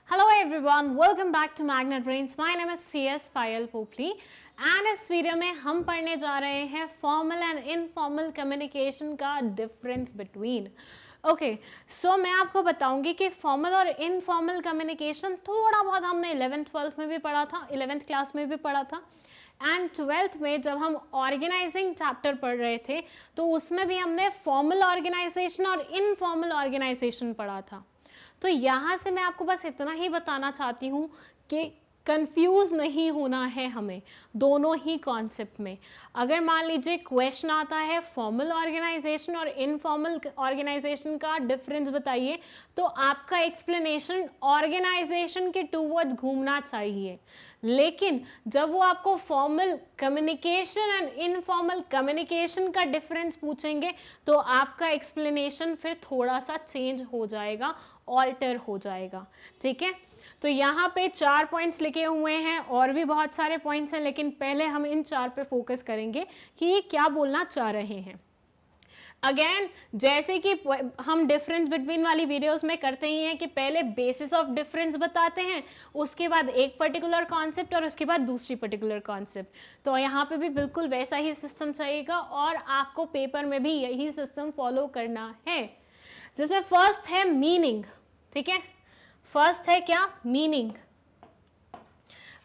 Hello everyone, welcome back to Magnet Brains. My name is CS Payal Popli and इस video में हम पढ़ने जा रहे हैं फॉर्मल एंड इनफॉर्मल कम्युनिकेशन का डिफरेंस बिटवीन। ओके, सो मैं आपको बताऊंगी कि फॉर्मल और इनफॉर्मल कम्युनिकेशन थोड़ा बहुत हमने 11th-12th में भी पढ़ा था, 11th क्लास में भी पढ़ा था एंड 12th में जब हम ऑर्गेनाइजिंग चैप्टर पढ़ रहे थे तो उसमें भी हमने फॉर्मल ऑर्गेनाइजेशन और इनफॉर्मल ऑर्गेनाइजेशन पढ़ा था। तो यहाँ से मैं आपको बस इतना ही बताना चाहती हूँ कि कंफ्यूज नहीं होना है हमें दोनों ही कॉन्सेप्ट में। अगर मान लीजिए क्वेश्चन आता है फॉर्मल ऑर्गेनाइजेशन और इनफॉर्मल ऑर्गेनाइजेशन का डिफरेंस बताइए, तो आपका एक्सप्लेनेशन ऑर्गेनाइजेशन के टूवर्ड्स घूमना चाहिए। लेकिन जब वो आपको formal communication and informal communication का डिफरेंस पूछेंगे तो आपका एक्सप्लेनेशन फिर थोड़ा सा चेंज हो जाएगा, ऑल्टर हो जाएगा। ठीक है, तो यहाँ पे 4 पॉइंट्स लिखे हुए हैं, और भी बहुत सारे पॉइंट्स हैं, लेकिन पहले हम इन 4 पे फोकस करेंगे कि ये क्या बोलना चाह रहे हैं। अगेन, जैसे कि हम डिफरेंस बिटवीन वाली वीडियोस में करते ही हैं कि पहले बेसिस ऑफ डिफरेंस बताते हैं, उसके बाद एक पर्टिकुलर कॉन्सेप्ट और उसके बाद दूसरी पर्टिकुलर कॉन्सेप्ट। तो यहाँ पे भी बिल्कुल वैसा ही सिस्टम चाहिएगा और आपको पेपर में भी यही सिस्टम फॉलो करना है, जिसमें फर्स्ट है मीनिंग। ठीक है, फर्स्ट है क्या? मीनिंग।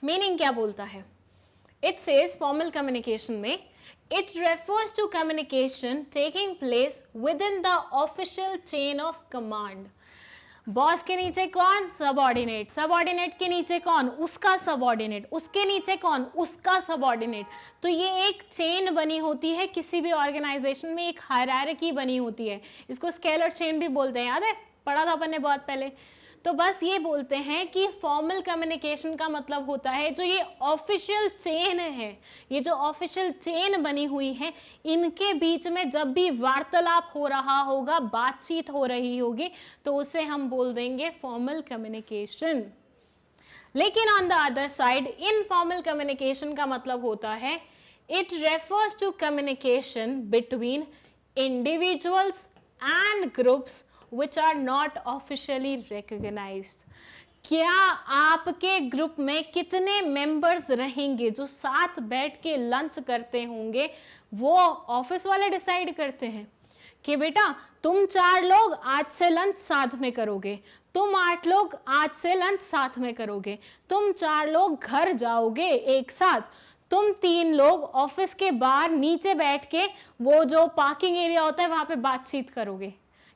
मीनिंग क्या बोलता है? इट सेज फॉर्मल कम्युनिकेशन में it refers to communication taking place within the official chain of command. Boss के नीचे कौन? सबऑर्डिनेट। सबऑर्डिनेट के नीचे कौन? उसका सबऑर्डिनेट। उसके नीचे कौन? उसका सबऑर्डिनेट। तो ये एक चेन बनी होती है, किसी भी ऑर्गेनाइजेशन में एक हायरार्की बनी होती है। इसको स्केलर चेन भी बोलते हैं, याद है? पढ़ा था अपन ने बहुत पहले। तो बस ये बोलते हैं कि फॉर्मल कम्युनिकेशन का मतलब होता है जो ये ऑफिशियल चेन है, ये जो ऑफिशियल चेन बनी हुई है, इनके बीच में जब भी वार्तालाप हो रहा होगा, बातचीत हो रही होगी, तो उसे हम बोल देंगे फॉर्मल कम्युनिकेशन। लेकिन on the other side informal communication का मतलब होता है it refers to communication between individuals and groups which are not officially recognized। क्या आपके ग्रुप में कितने मेंबर्स रहेंगे जो साथ बैठ के लंच करते होंगे, वो ऑफिस वाले डिसाइड करते हैं कि बेटा तुम 4 लोग आज से लंच साथ में करोगे, तुम 8 लोग आज से लंच साथ में करोगे, तुम 4 लोग घर जाओगे एक साथ, तुम 3 लोग ऑफिस के बाहर नीचे बैठ के वो जो पार्किंग एरिया होता है वहां पे बातचीत करोगे।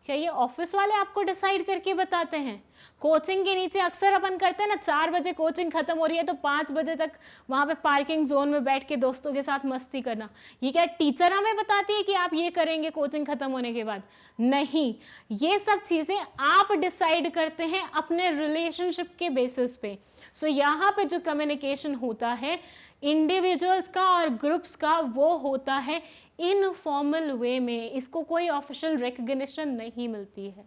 क्या ये ऑफिस वाले आपको डिसाइड करके बताते हैं? कोचिंग के नीचे अक्सर अपन करते हैं ना, 4 बजे कोचिंग खत्म हो रही है तो 5 बजे तक वहां पे पार्किंग जोन में बैठ के दोस्तों के साथ मस्ती करना। ये क्या टीचर हमें बताती है कि आप ये करेंगे कोचिंग खत्म होने के बाद? नहीं, ये सब चीजें आप डिसाइड करते हैं अपने रिलेशनशिप के बेसिस पे। सो यहाँ पे जो कम्युनिकेशन होता है इंडिविजुअल्स का और ग्रुप्स का, वो होता है इनफॉर्मल वे में, इसको कोई ऑफिशियल रिकग्निशन नहीं मिलती है।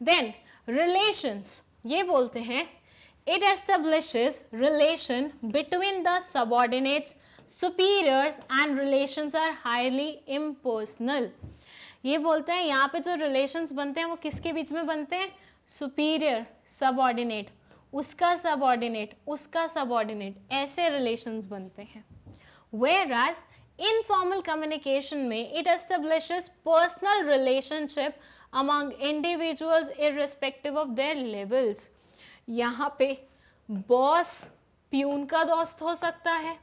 देन रिलेशंस, ये बोलते हैं it establishes relation between the subordinates, superiors and relations are highly impersonal. ये बोलते हैं यहाँ पे जो रिलेशंस बनते हैं वो किसके बीच में बनते हैं? सुपीरियर, सबऑर्डिनेट, उसका सबऑर्डिनेट, उसका सबऑर्डिनेट, ऐसे रिलेशंस बनते हैं। Whereas informal communication में it establishes personal relationship among individuals irrespective of their levels। यहाँ पे बॉस प्यून का दोस्त हो सकता है,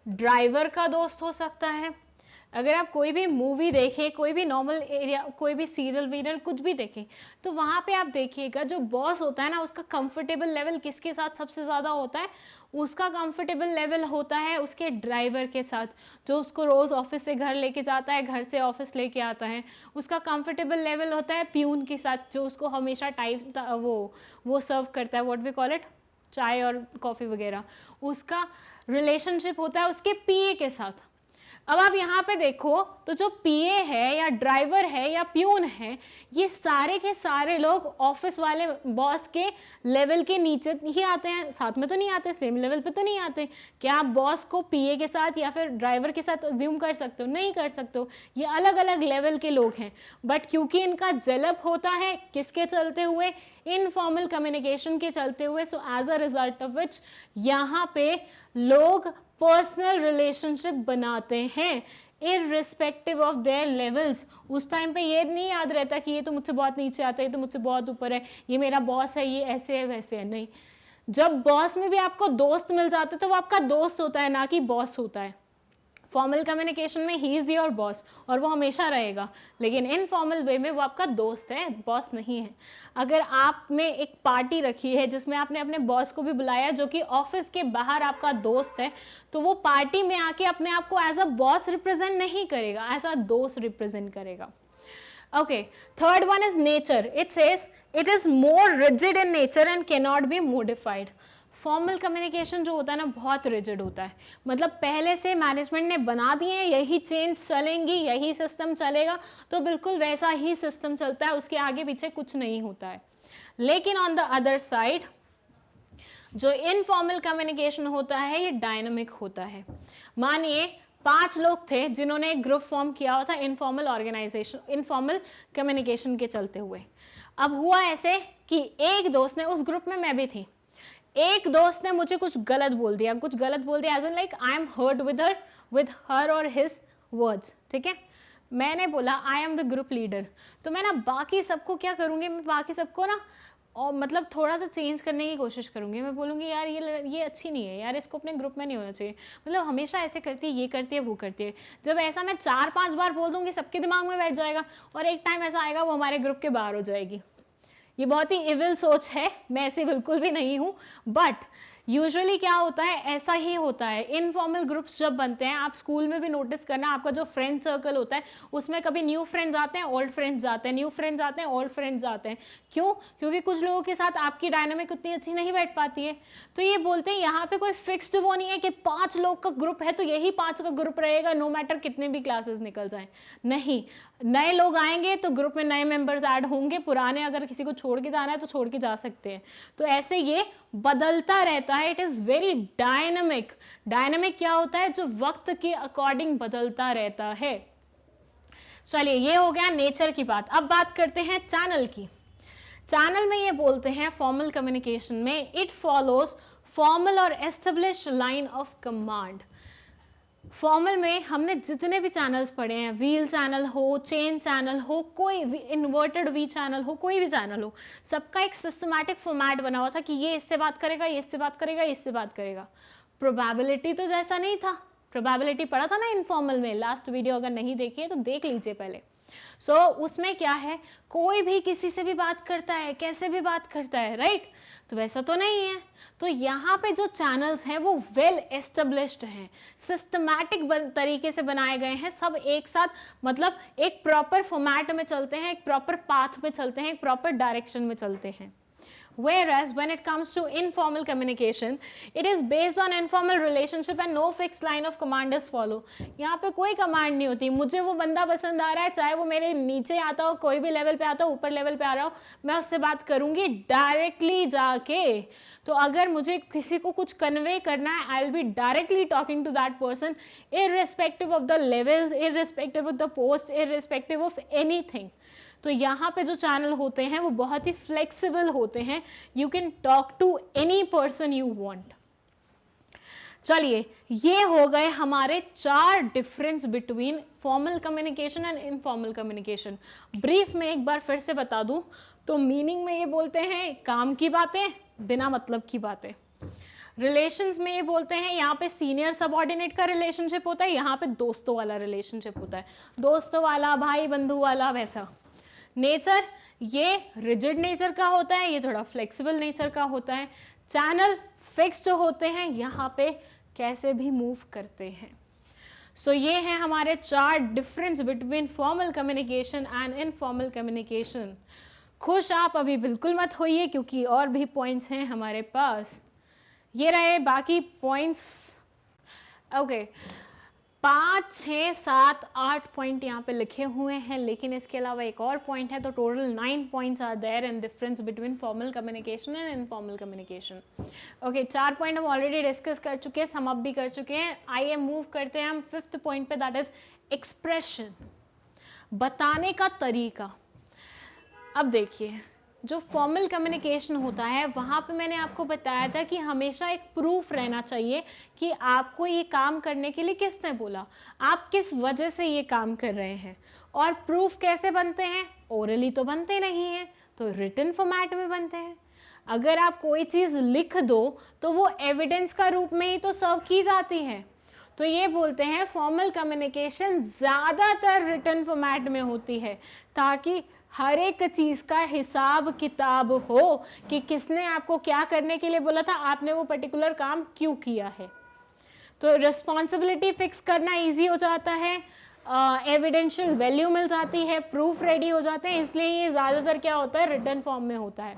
ड्राइवर का दोस्त हो सकता है। अगर आप कोई भी मूवी देखें, कोई भी नॉर्मल एरिया, कोई भी सीरियल वीरियल कुछ भी देखें, तो वहाँ पे आप देखिएगा जो बॉस होता है ना, उसका कंफर्टेबल लेवल किसके साथ सबसे ज़्यादा होता है? उसका कंफर्टेबल लेवल होता है उसके ड्राइवर के साथ, जो उसको रोज़ ऑफिस से घर लेके जाता है, घर से ऑफिस लेके आता है। उसका कंफर्टेबल लेवल होता है प्यून के साथ, जो उसको हमेशा टाइम वो सर्व करता है, व्हाट वी कॉल इट, चाय और कॉफ़ी वगैरह। उसका रिलेशनशिप होता है उसके पीए के साथ। अब आप यहाँ पे देखो तो जो पीए है या ड्राइवर है या प्यून है, ये सारे के सारे लोग ऑफिस वाले बॉस के लेवल के नीचे ही आते हैं, साथ में तो नहीं आते, सेम लेवल पे तो नहीं आते। क्या आप बॉस को पीए के साथ या फिर ड्राइवर के साथ अज्यूम कर सकते हो? नहीं कर सकते हो, ये अलग अलग लेवल के लोग हैं। बट क्योंकि इनका जलब होता है किसके चलते हुए? इनफॉर्मल कम्युनिकेशन के चलते हुए, so as a result of which यहाँ पे लोग पर्सनल रिलेशनशिप बनाते हैं इररिस्पेक्टिव ऑफ देयर लेवल्स। उस टाइम पे ये नहीं याद रहता कि ये तो मुझसे बहुत नीचे आता है, ये तो मुझसे बहुत ऊपर है, ये मेरा बॉस है, ये ऐसे है वैसे है, नहीं। जब बॉस में भी आपको दोस्त मिल जाते हैं तो वो आपका दोस्त होता है, ना कि बॉस होता है। फॉर्मल कम्युनिकेशन में ही इज योर बॉस और वो हमेशा रहेगा, लेकिन इनफॉर्मल वे में वो आपका दोस्त है, बॉस नहीं है। अगर आपने एक पार्टी रखी है जिसमें आपने अपने बॉस को भी बुलाया जो कि ऑफिस के बाहर आपका दोस्त है, तो वो पार्टी में आके अपने आप को एज अ बॉस रिप्रेजेंट नहीं करेगा, एज अ दोस्त रिप्रेजेंट करेगा। Okay, third one is nature. It says it is more rigid in nature and cannot be modified. Formal communication जो होता है ना बहुत रिजिड होता है, मतलब पहले से मैनेजमेंट ने बना दिए हैं यही चेंज चलेंगी, यही सिस्टम चलेगा, तो बिल्कुल वैसा ही सिस्टम चलता है, उसके आगे पीछे कुछ नहीं होता है। लेकिन ऑन द अदर साइड जो इनफॉर्मल कम्युनिकेशन होता है ये डायनामिक होता है। मानिए 5 लोग थे जिन्होंने एक ग्रुप फॉर्म किया हुआ था इनफॉर्मल ऑर्गेनाइजेशन, इनफॉर्मल कम्युनिकेशन के चलते हुए। अब हुआ ऐसे कि एक दोस्त ने, उस ग्रुप में मैं भी थी, एक दोस्त ने मुझे कुछ गलत बोल दिया as an like I am hurt with her और हिज वर्ड्स, ठीक है। मैंने बोला I am the group leader, तो मैं ना बाकी सबको क्या करूँगी, मैं बाकी सबको ना और मतलब थोड़ा सा चेंज करने की कोशिश करूँगी। मैं बोलूँगी यार ये अच्छी नहीं है यार, इसको अपने ग्रुप में नहीं होना चाहिए, मतलब हमेशा ऐसे करती है, ये करती है, वो करती है। जब ऐसा मैं 4-5 बार बोल दूँगी सबके दिमाग में बैठ जाएगा और एक टाइम ऐसा आएगा वो हमारे ग्रुप के बाहर हो जाएगी। ये बहुत ही इविल सोच है, मैं ऐसे बिल्कुल भी नहीं हूँ, बट यूजुअली क्या होता है, ऐसा ही होता है। इनफॉर्मल ग्रुप्स जब बनते हैं, आप स्कूल में भी नोटिस करना, आपका जो फ्रेंड सर्कल होता है उसमें कभी न्यू फ्रेंड्स आते हैं, ओल्ड फ्रेंड्स जाते हैं, न्यू फ्रेंड्स आते हैं, ओल्ड फ्रेंड्स जाते हैं। क्यों? क्योंकि कुछ लोगों के साथ आपकी डायनामिक उतनी अच्छी नहीं बैठ पाती है। तो ये बोलते हैं यहाँ पे कोई फिक्स्ड वो नहीं है कि 5 लोग का ग्रुप है तो यही 5 का ग्रुप रहेगा, नो मैटर कितने भी क्लासेस निकल जाएं। नहीं, नए लोग आएंगे तो ग्रुप में नए मेंबर्स ऐड होंगे, पुराने अगर किसी को छोड़ के जाना है तो छोड़ के जा सकते हैं। तो ऐसे ये बदलता रहता है, it is very dynamic. Dynamic क्या होता है? जो वक्त के अकॉर्डिंग बदलता रहता है। चलिए, ये हो गया नेचर की बात। अब बात करते हैं चैनल की। चैनल में ये बोलते हैं फॉर्मल कम्युनिकेशन में इट फॉलोज फॉर्मल और established line of command. Formal में हमने जितने भी चैनल्स पढ़े हैं, व्हील चैनल हो, चेन चैनल हो, कोई इन्वर्टेड वी चैनल हो, कोई भी चैनल हो, सबका एक सिस्टमैटिक फॉर्मेट बना हुआ था कि ये इससे बात करेगा, ये इससे बात करेगा, इससे बात करेगा। प्रोबेबिलिटी तो जैसा नहीं था। प्रोबेबिलिटी पढ़ा था ना इनफॉर्मल में, लास्ट वीडियो अगर नहीं देखी है तो देख लीजिए पहले। उसमें क्या है, कोई भी किसी से भी बात करता है, कैसे भी बात करता है, राइट? तो वैसा तो नहीं है। तो यहाँ पे जो चैनल्स हैं वो वेल एस्टेब्लिश्ड हैं, सिस्टमैटिक तरीके से बनाए गए हैं, सब एक साथ, मतलब एक प्रॉपर फॉर्मेट में चलते हैं, एक प्रॉपर पाथ में चलते हैं, एक प्रॉपर डायरेक्शन में चलते हैं। Whereas when it comes to informal communication, it is based on informal relationship and no fixed line of command is follow. यहाँ पे कोई कमांड नहीं होती। मुझे वो बंदा पसंद आ रहा है, चाहे वो मेरे नीचे आता हो, कोई भी लेवल पे आता हो, ऊपर लेवल पे आ रहा हो, मैं उससे बात करूंगी डायरेक्टली जाके। तो अगर मुझे किसी को कुछ कन्वे करना है, I will be directly talking to that person, irrespective of the levels, irrespective of the post, irrespective of anything. तो यहाँ पे जो चैनल होते हैं वो बहुत ही फ्लेक्सिबल होते हैं। You can talk to any person you want. चलिए, ये हो गए हमारे 4 difference between formal communication and informal communication. Brief में एक बार फिर से बता दूं तो मीनिंग में ये बोलते हैं काम की बातें, बिना मतलब की बातें। रिलेशंस में ये बोलते हैं यहाँ पे सीनियर सबऑर्डिनेट का रिलेशनशिप होता है, यहाँ पे दोस्तों वाला रिलेशनशिप होता है, दोस्तों वाला, भाई बंधु वाला, वैसा। नेचर, ये रिजिड नेचर का होता है, ये थोड़ा फ्लेक्सिबल नेचर का होता है। चैनल फिक्स्ड होते हैं, यहाँ पे कैसे भी मूव करते हैं। ये है हमारे 4 difference between formal communication and informal communication. खुश आप अभी बिल्कुल मत होइए क्योंकि और भी पॉइंट्स हैं हमारे पास। ये रहे बाकी पॉइंट्स। ओके, 5, 6, 7, 8 पॉइंट यहाँ पे लिखे हुए हैं, लेकिन इसके अलावा एक और पॉइंट है, तो total 9 points are there in difference between formal communication and informal communication. Okay, 4 point हम ऑलरेडी डिस्कस कर चुके हैं, सम अप भी कर चुके हैं। आइए मूव करते हैं हम 5th पॉइंट पे, दैट इज एक्सप्रेशन, बताने का तरीका। अब देखिए, जो फॉर्मल कम्युनिकेशन होता है वहाँ पे मैंने आपको बताया था कि हमेशा एक प्रूफ रहना चाहिए कि आपको ये काम करने के लिए किसने बोला, आप किस वजह से ये काम कर रहे हैं। और प्रूफ कैसे बनते हैं? ओरली तो बनते नहीं हैं, तो रिटन फॉर्मेट में बनते हैं। अगर आप कोई चीज़ लिख दो तो वो एविडेंस का रूप में ही तो सर्व की जाती है। तो ये बोलते हैं फॉर्मल कम्युनिकेशन ज़्यादातर रिटन फॉर्मेट में होती है, ताकि हर एक चीज़ का हिसाब किताब हो कि किसने आपको क्या करने के लिए बोला था, आपने वो पर्टिकुलर काम क्यों किया है। तो रिस्पॉन्सिबिलिटी फिक्स करना ईजी हो जाता है, एविडेंशियल वैल्यू मिल जाती है, प्रूफ रेडी हो जाते हैं, इसलिए ये ज़्यादातर क्या होता है, रिटन फॉर्म में होता है।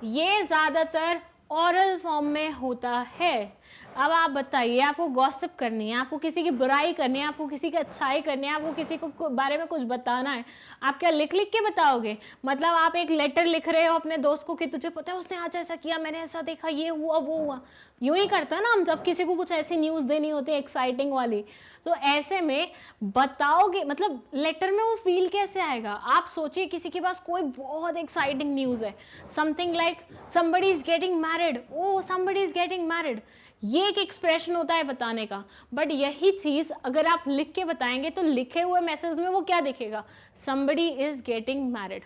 ये ज़्यादातर ओरल फॉर्म में होता है। अब आप बताइए, आपको गॉसिप करनी है, आपको किसी की बुराई करनी है, आपको किसी की अच्छाई करनी है, आपको किसी को बारे में कुछ बताना है, आप क्या लिख लिख के बताओगे? मतलब आप एक लेटर लिख रहे हो अपने दोस्त को कि तुझे पता है उसने आज ऐसा किया, मैंने ऐसा देखा, ये हुआ वो हुआ। यूं ही करता है ना हम जब किसी को कुछ ऐसी न्यूज़ देनी होती है एक्साइटिंग वाली। तो ऐसे में बताओगे, मतलब लेटर में वो फील कैसे आएगा? आप सोचिए किसी के पास कोई बहुत एक्साइटिंग न्यूज़ है, something like somebody is getting married, oh somebody is getting married, ये एक एक्सप्रेशन होता है बताने का। बट यही चीज़ अगर आप लिख के बताएंगे तो लिखे हुए मैसेज में वो क्या दिखेगा? Somebody is getting married.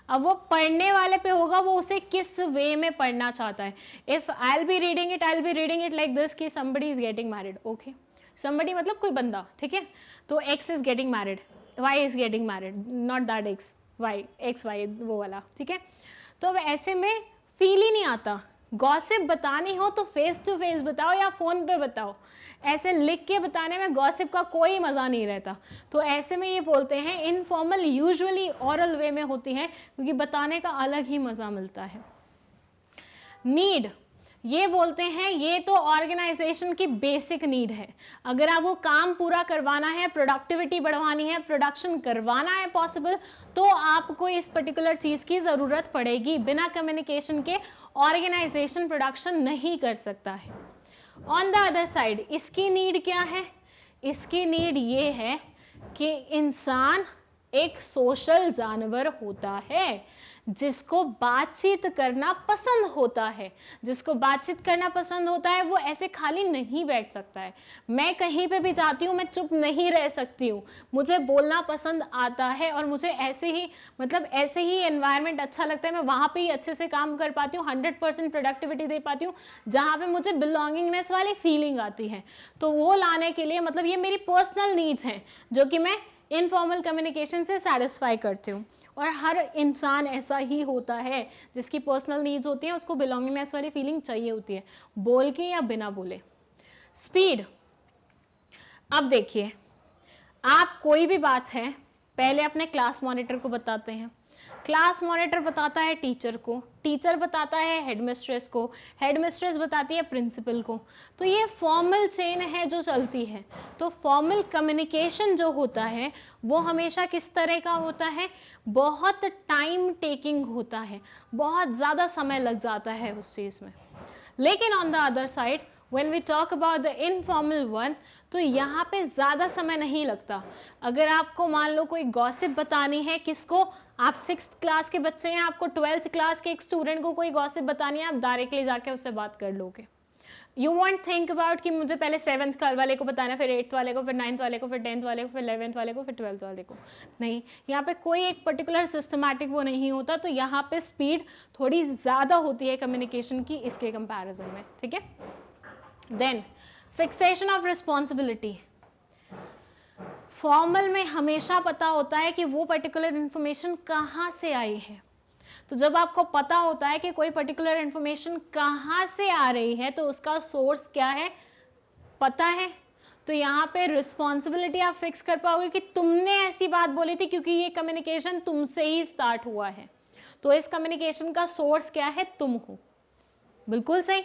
अब वो पढ़ने वाले पे होगा वो उसे किस वे में पढ़ना चाहता है। If I be reading it like this कि somebody is getting married, okay, somebody मतलब कोई बंदा, ठीक है, तो X is getting married, Y is getting married, not that X Y, X Y वो वाला, ठीक है। तो अब ऐसे में फील ही नहीं आता। गॉसिप बतानी हो तो फेस टू फेस बताओ या फ़ोन पे बताओ, ऐसे लिख के बताने में गॉसिप का कोई मज़ा नहीं रहता। तो ऐसे में ये बोलते हैं इनफॉर्मल यूजुअली ओरल वे में होती है, क्योंकि बताने का अलग ही मज़ा मिलता है। नीड, ये बोलते हैं ये तो ऑर्गेनाइजेशन की बेसिक नीड है। अगर आपको काम पूरा करवाना है, प्रोडक्टिविटी बढ़वानी है, प्रोडक्शन करवाना है पॉसिबल, तो आपको इस पर्टिकुलर चीज़ की ज़रूरत पड़ेगी। बिना कम्युनिकेशन के ऑर्गेनाइजेशन प्रोडक्शन नहीं कर सकता है। ऑन द अदर साइड इसकी नीड क्या है? इसकी नीड ये है कि इंसान एक सोशल जानवर होता है जिसको बातचीत करना पसंद होता है। जिसको बातचीत करना पसंद होता है वो ऐसे खाली नहीं बैठ सकता है। मैं कहीं पे भी जाती हूँ, मैं चुप नहीं रह सकती हूँ, मुझे बोलना पसंद आता है और मुझे ऐसे ही, मतलब ऐसे ही एनवायरनमेंट अच्छा लगता है, मैं वहाँ पे ही अच्छे से काम कर पाती हूँ, 100% प्रोडक्टिविटी दे पाती हूँ, जहाँ पे मुझे बिलोंगिंगनेस वाली फीलिंग आती है। तो वो लाने के लिए, मतलब ये मेरी पर्सनल नीड्स हैं जो कि मैं इनफॉर्मल कम्युनिकेशन से सेटिस्फाई करती हूँ। और हर इंसान ऐसा ही होता है जिसकी पर्सनल नीड्स होती हैं, उसको बिलोंगिंगनेस वाली फीलिंग चाहिए होती है, बोल के या बिना बोले। स्पीड, अब देखिए, आप कोई भी बात है पहले अपने क्लास मॉनिटर को बताते हैं, क्लास मॉनिटर बताता है टीचर को, टीचर बताता है हेडमिस्ट्रेस को, हेडमिस्ट्रेस बताती है प्रिंसिपल को। तो ये फॉर्मल चेन है जो चलती है। तो फॉर्मल कम्युनिकेशन जो होता है वो हमेशा किस तरह का होता है? बहुत टाइम टेकिंग होता है, बहुत ज़्यादा समय लग जाता है उस चीज़ में। लेकिन on the other side when we talk about the informal one, तो यहाँ पे ज़्यादा समय नहीं लगता। अगर आपको मान लो कोई गॉसिप बतानी है, किसको? आप 6th क्लास के बच्चे हैं, आपको 12th क्लास के एक स्टूडेंट को कोई गॉसिप बतानी है, आप डायरेक्टली जाके उससे बात कर लोगे। यू वॉन्ट थिंक अबाउट कि मुझे पहले 7th वाले को बताना, फिर 8th वाले को, फिर 9th वाले को, फिर 10th वाले को, फिर 11th वाले को, फिर 12th वाले को। नहीं, यहाँ पे कोई एक पर्टिकुलर सिस्टमैटिक वो नहीं होता। तो यहाँ पे स्पीड थोड़ी ज़्यादा होती है कम्युनिकेशन की इसके कंपैरिजन में, ठीक है। Then fixation of responsibility, formal में हमेशा पता होता है कि वो पर्टिकुलर इंफॉर्मेशन कहाँ से आई है। तो जब आपको पता होता है कि कोई पर्टिकुलर इंफॉर्मेशन कहाँ से आ रही है तो उसका सोर्स क्या है पता है, तो यहाँ पे रिस्पॉन्सिबिलिटी आप फिक्स कर पाओगे कि तुमने ऐसी बात बोली थी क्योंकि ये कम्युनिकेशन तुमसे ही स्टार्ट हुआ है, तो इस कम्युनिकेशन का सोर्स क्या है? तुम हो। बिल्कुल सही।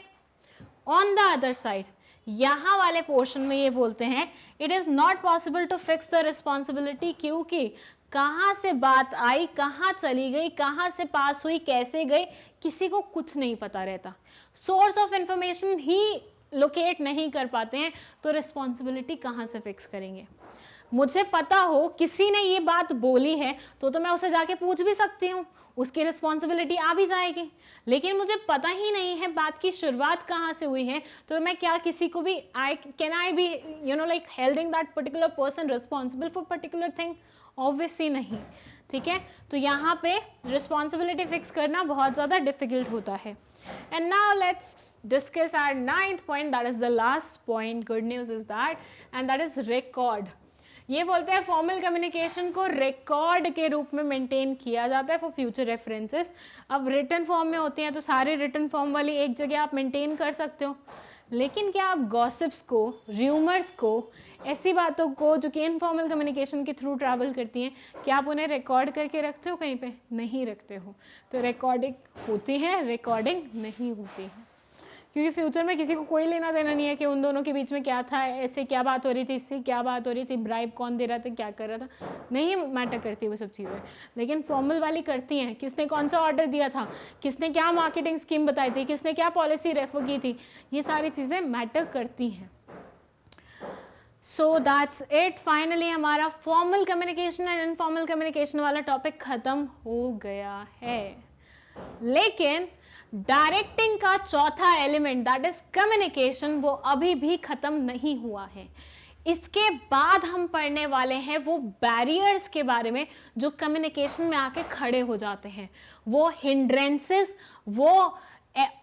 ऑन द अदर साइड यहाँ वाले पोर्शन में ये बोलते हैं it is not possible to fix the responsibility, क्योंकि कहाँ से बात आई, कहाँ चली गई, कहाँ से पास हुई, कैसे गई, किसी को कुछ नहीं पता रहता। Source of information he locate नहीं कर पाते हैं, तो रिस्पॉन्सिबिलिटी कहाँ से फिक्स करेंगे? मुझे पता हो किसी ने ये बात बोली है तो मैं उसे जाके पूछ भी सकती हूँ, उसकी रिस्पॉन्सिबिलिटी आ भी जाएगी। लेकिन मुझे पता ही नहीं है बात की शुरुआत कहाँ से हुई है, तो मैं क्या किसी को भी can I be like हेल्डिंग that particular person responsible for particular thing? Obviously नहीं। ठीक है, तो यहाँ पे रिस्पॉन्सिबिलिटी फिक्स करना बहुत ज़्यादा डिफिकल्ट होता है। And now let's discuss our 9th point, that is the last point. Good news is that is record. ये बोलते हैं फॉर्मल कम्युनिकेशन को रिकॉर्ड के रूप में मेंटेन किया जाता है फॉर फ्यूचर रेफरेंसेस। अब रिटन फॉर्म में होती हैं तो सारे रिटन फॉर्म वाली एक जगह आप मेंटेन कर सकते हो, लेकिन क्या आप गॉसिप्स को, र्यूमर्स को, ऐसी बातों को जो कि इनफॉर्मल कम्युनिकेशन के थ्रू ट्रैवल करती हैं, क्या आप उन्हें रिकॉर्ड करके रखते हो? कहीं पे नहीं रखते हो। तो रिकॉर्डिंग होती है, रिकॉर्डिंग नहीं होती है, क्योंकि फ्यूचर में किसी को कोई लेना देना नहीं है कि उन दोनों के बीच में क्या था, ऐसे क्या बात हो रही थी, इससे क्या बात हो रही थी, ब्राइब कौन दे रहा था, क्या कर रहा था, नहीं मैटर करती वो सब चीज़ें। लेकिन फॉर्मल वाली करती हैं, किसने कौन सा ऑर्डर दिया था, किसने क्या मार्केटिंग स्कीम बताई थी, किसने क्या पॉलिसी रेफर की थी, ये सारी चीज़ें मैटर करती हैं। So that's it. फाइनली हमारा formal communication and informal communication वाला टॉपिक खत्म हो गया है। लेकिन डायरेक्टिंग का चौथा एलिमेंट दैट इज कम्युनिकेशन, वो अभी भी खत्म नहीं हुआ है। इसके बाद हम पढ़ने वाले हैं वो बैरियर्स के बारे में जो कम्युनिकेशन में आके खड़े हो जाते हैं, वो हिंड्रेंसेस, वो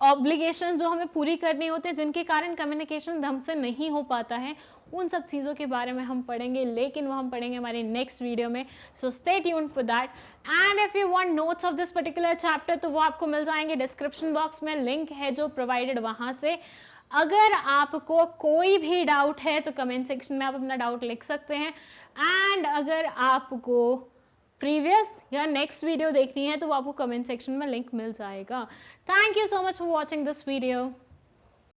ऑब्लिगेशन जो हमें पूरी करनी होती है जिनके कारण कम्युनिकेशन ढंग से नहीं हो पाता है, उन सब चीज़ों के बारे में हम पढ़ेंगे, लेकिन वो हम पढ़ेंगे हमारे नेक्स्ट वीडियो में। So stay tuned for that. And if you want notes of this particular chapter तो वो आपको मिल जाएंगे डिस्क्रिप्शन बॉक्स में, लिंक है जो प्रोवाइडेड वहाँ से। अगर आपको कोई भी डाउट है तो कमेंट सेक्शन में आप अपना डाउट लिख सकते हैं। एंड अगर आपको प्रीवियस या नेक्स्ट वीडियो देखनी है तो वो आपको कमेंट सेक्शन में लिंक मिल जाएगा। Thank you so much for watching this video.